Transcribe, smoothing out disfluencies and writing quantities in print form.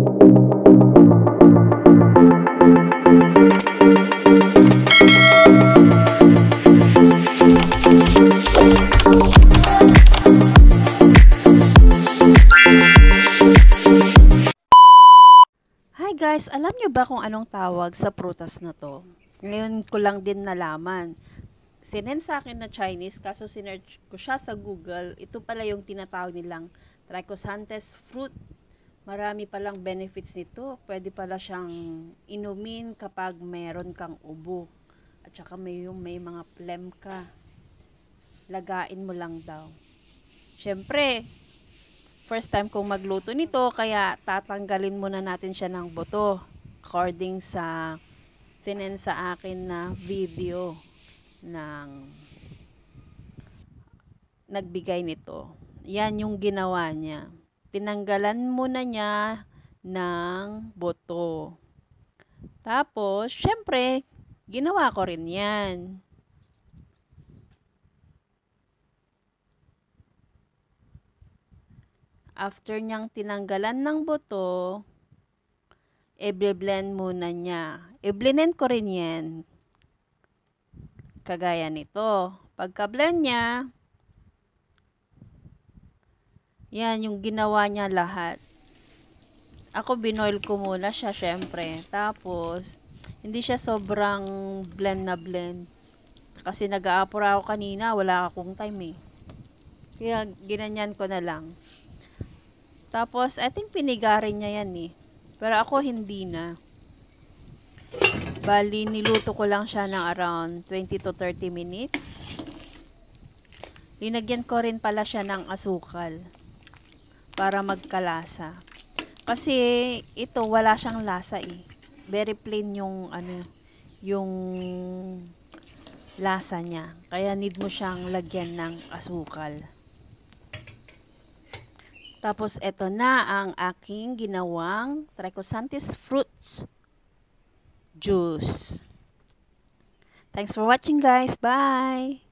Hi guys, alam niyo ba kung anong tawag sa prutas na to? Ngayon ko lang din nalaman. Sinend sa akin na Chinese, kaso sinearch ko siya sa Google. Ito pala yung tinatawag nilang Trichosantes fruit. Marami palang benefits nito. Pwede pala siyang inumin kapag meron kang ubo. At saka may mga phlegm ka. Lagain mo lang daw. Siyempre, first time kong magluto nito, kaya tatanggalin muna natin siya ng buto. According sa sinend sa akin na video ng nagbigay nito. Yan yung ginawa niya. Tinanggalan muna niya ng buto. Tapos, syempre, ginawa ko rin yan. After niyang tinanggalan ng buto, i-blend muna niya. I-blend ko rin yan. Kagaya nito. Pagka-blend niya, yan yung ginawa niya lahat. Ako binoil ko muna siya syempre. Tapos, hindi siya sobrang blend na blend. Kasi nag-aapura ako kanina, wala akong time eh. Kaya ginanyan ko na lang. Tapos, I think pinigarin niya yan eh. Pero ako hindi na. Bali, niluto ko lang siya ng around 20 to 30 minutes. Linagyan ko rin pala siya ng asukal. Para magkalasa. Kasi, ito wala siyang lasa eh. Very plain yung, yung lasa niya. Kaya need mo siyang lagyan ng asukal. Tapos, ito na ang aking ginawang Trichosantes fruits juice. Thanks for watching guys. Bye!